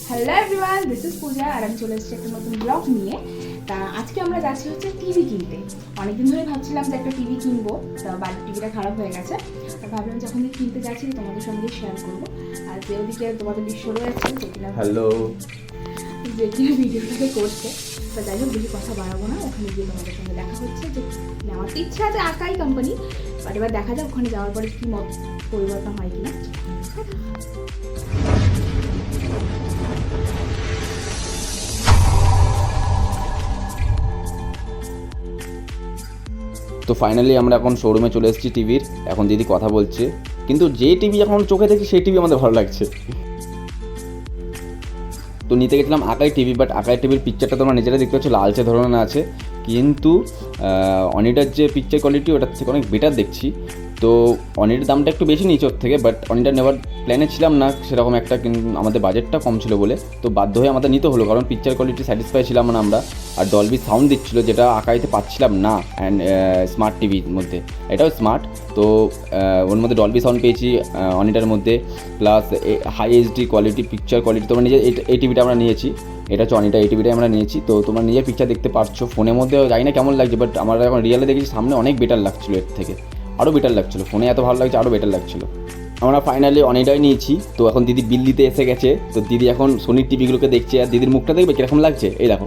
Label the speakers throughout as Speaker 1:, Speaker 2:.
Speaker 1: Hello everyone, this is পূজা আর আমি চলে এসেছি একটা নতুন ব্লগ নিয়ে। তা আজকে আমরা যাচ্ছি হচ্ছে টিভি কিনতে। অনেকদিন ধরে ভাবছিলাম যে একটা টিভি কিনবো, তা বাড়ির টিভিটা খারাপ হয়ে গেছে। তা ভাবলাম যখন কিনতে যাচ্ছি তোমাদের সঙ্গে শেয়ার করবো। আর যে ওদিকে তোমাদের বিশ্ব রয়েছে যে কিনা ভিডিওটাকে করছে, তা যাই হোক বেশি কথা বাড়াবো না, ওখানে গিয়ে তোমাদের সঙ্গে দেখা হচ্ছে। যে আমার তো ইচ্ছা আছে আকাই কোম্পানি, বাট এবার দেখা যাক ওখানে যাওয়ার পরে কী মত পরিবর্তন হয় কিনা।
Speaker 2: তো ফাইনালি আমরা এখন শোরুমে চলে এসেছি টিভির। এখন দিদি কথা বলছে, কিন্তু যে টিভি এখন চোখে দেখি সেই টিভি আমাদের ভালো লাগছে। তো নিতে গেছিলাম আকাই টিভি, বাট আকাই টিভির পিকচারটা তোমরা নিজেরা দেখতে পাচ্ছ লালচে ধরনের আছে, কিন্তু অনিডার যে পিকচার কোয়ালিটি ওটার থেকে অনেক বেটার দেখছি। তো অনিডার দামটা একটু বেশি নিচের থেকে, বাট অনিডার নেওয়ার প্ল্যানে ছিলাম না সেরকম একটা, কিন্তু আমাদের বাজেটটা কম ছিল বলে তো বাধ্য হয়ে আমাদের নিতে হলো, কারণ পিকচার কোয়ালিটি স্যাটিসফাই ছিলাম না আমরা। আর ডলবি সাউন্ড দিচ্ছিলো যেটা আকাইতে পাচ্ছিলাম না, অ্যান্ড স্মার্ট টিভির মধ্যে এটাও স্মার্ট, তো ওর মধ্যে ডলবি সাউন্ড পেয়েছি অনিডার মধ্যে, plus high HD quality picture quality. তোমরা নিজে এই টিভিটা আমরা নিয়েছি, এটা হচ্ছে অনিডা, এই টিভিটাই আমরা নিয়েছি। তো তোমরা নিজে পিকচার দেখতে পারছো, ফোনের মধ্যে জানি না কেমন লাগছে, বাট আমরা এখন রিয়েলে দেখেছি সামনে অনেক বেটার লাগছিলো, এর থেকে আরও বেটার লাগছিলো, ফোনে এত ভালো লাগছে আরও বেটার লাগছিলো। আমরা ফাইনালি অনিডাই নিয়েছি। তো এখন দিদি বিল দিতে এসে গেছে, তো দিদি এখন সোনির টিভিগুলোকে দেখছে, আর দিদির মুখটা দেখবে কীরকম লাগছে, এই দেখো।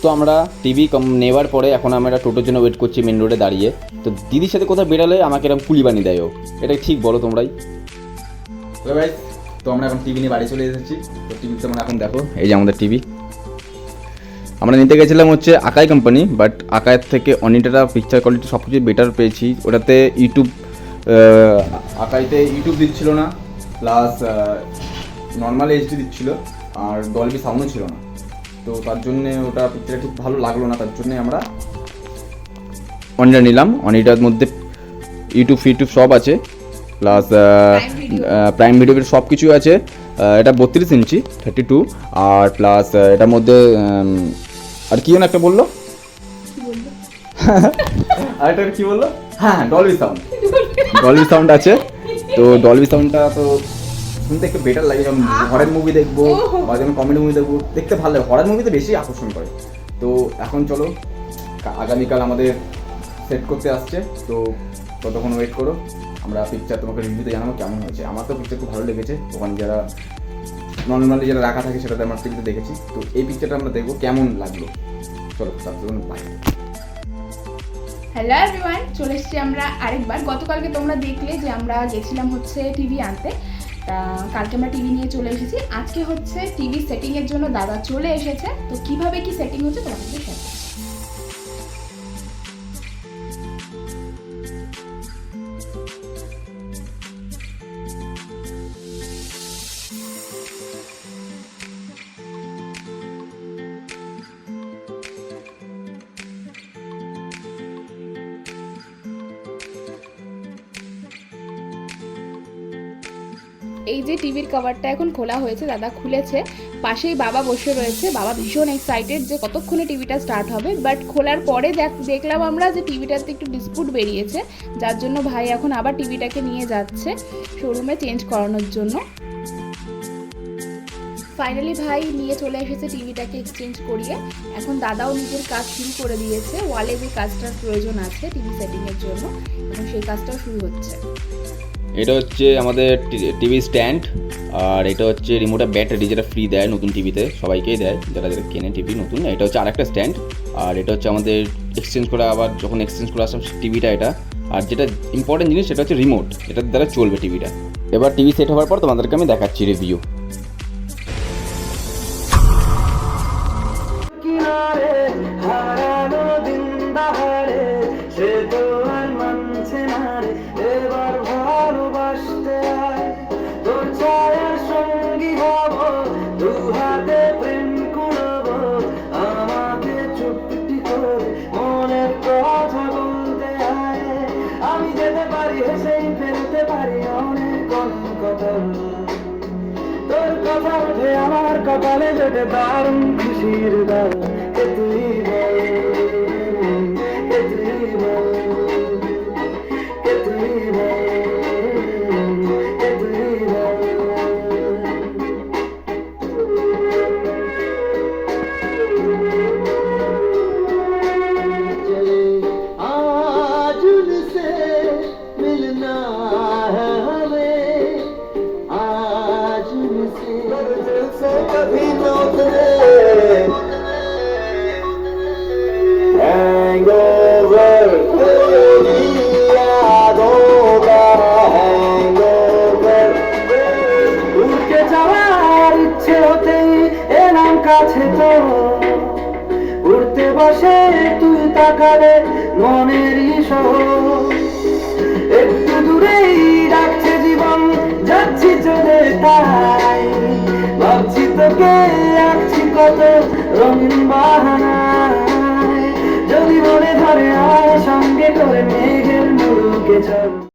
Speaker 2: তো আমরা টিভি নেওয়ার পরে এখন আমরা টোটোর জন্য ওয়েট করছি মেন রোডে দাঁড়িয়ে। তো দিদির সাথে কোথাও বেরালে আমাকে এরকম কুলি বানিয়ে দেয় ও, এটা ঠিক বলো তোমরাই। ভাই তো আমরা এখন টিভি নিয়ে বাড়ি চলে এসেছি। তো টিভি তোমরা এখন দেখো, এই যে আমাদের টিভি। আমরা নিতে গেছিলাম হচ্ছে আকাই কোম্পানি, বাট আকাইয়ের থেকে অনিডাটা পিকচার কোয়ালিটি সব কিছু বেটার পেয়েছি। ওটাতে ইউটিউব, আকাইতে ইউটিউব দিচ্ছিল না, প্লাস নর্মাল এইচডি দিচ্ছিল, আর ডলবি সাউন্ডও ছিল না। তো তার জন্যে ওটা পিকচারটা ঠিক ভালো লাগলো না, তার জন্যে আমরা অনিডা নিলাম। অনিডার মধ্যে ইউটিউব সব আছে, প্লাস প্রাইম ভিডিও সব কিছুই আছে। এটা 32 ইঞ্চি 32, আর প্লাস এটার মধ্যে আর কি একটা বললো, আর এটা কি বললো, হ্যাঁ ডলবি সাউন্ড আছে। তো ডলবি সাউন্ডটা তো শুনতে একটু বেটার লাগে, যখন হরের মুভি দেখবো বা যখন কমেডি মুভি দেখবো দেখতে ভালো লাগে, হরের মুভিতে বেশি আকর্ষণ করে। তো এখন চলো, আগামীকাল আমাদের সেট করতে আসছে, তো ততক্ষণ ওয়েট করো, আমরা পিকচার তোমাকে রিভিউতে জানাবো কেমন হয়েছে। আমার তো পিকচার খুব ভালো লেগেছে, ওখানে যারা নর্মালি যারা রাখা থাকে সেটাতে আমার টিভিতে দেখেছি। তো এই পিকচারটা আমরা দেখবো কেমন লাগলো, চলো তার জন্য বাই।
Speaker 1: হ্যালো এভরিওয়ান, চলে এসেছি আমরা আরেকবার। গতকালকে তোমরা দেখলে যে আমরা গেছিলাম হচ্ছে টিভি আনতে, তা কালকে আমরা টিভি নিয়ে চলে এসেছি। আজকে হচ্ছে টিভি সেটিংয়ের জন্য দাদা চলে এসেছে। তো কিভাবে কি সেটিং হচ্ছে তোমাদের শেয়ার করছি। এই যে টিভির কভারটা এখন খোলা হয়েছে, দাদা খুলেছে, পাশেই বাবা বসে রয়েছে। বাবা ভীষণ এক্সাইটেড যে কতক্ষণে টিভিটা স্টার্ট হবে, বাট খোলার পরে দেখলাম আমরা যে টিভিটাতে একটু ডিসপুট বেরিয়েছে, যার জন্য ভাই এখন আবার টিভিটাকে নিয়ে যাচ্ছে শোরুমে চেঞ্জ করানোর জন্য। ফাইনালি ভাই নিয়ে চলে এসেছে টিভিটাকে এক্সচেঞ্জ করিয়ে। এখন দাদাও নিজের কাজ শুরু করে দিয়েছে, ওয়ালে যে কাজটার প্রয়োজন আছে টিভি সেটিংয়ের জন্য, এবং সেই কাজটাও শুরু হচ্ছে।
Speaker 2: এটা হচ্ছে আমাদের টিভি স্ট্যান্ড, আর এটা হচ্ছে রিমোটের ব্যাটারি, যেটা ফ্রি দেয় নতুন টিভিতে, সবাইকেই দেয় যারা কেনে টিভি নতুন। এটা হচ্ছে আরেকটা স্ট্যান্ড, আর এটা হচ্ছে আমাদের এক্সচেঞ্জ করা, আবার যখন এক্সচেঞ্জ করে আসলাম টিভিটা এটা। আর যেটা ইম্পর্টেন্ট জিনিস সেটা হচ্ছে রিমোট, এটার দ্বারা চলবে টিভিটা। এবার টিভি সেট হওয়ার পর তোমাদেরকে আমি দেখাচ্ছি রিভিউ।
Speaker 3: তোর কথা উঠে আমার কপালে জোটে দারুণ খুশির দাও, তুই বল। আছে তো উড়তে বসে তুই তাকালে মনেরই শহর একটু দূরেই ডাকছে জীবন যাচ্ছি চলে তাই ভাবছি তোকে আঁকছি কত রঙিন বাহানায় যদি মনে ধরে আয় সঙ্গে করে মেঘের মুলুকে চল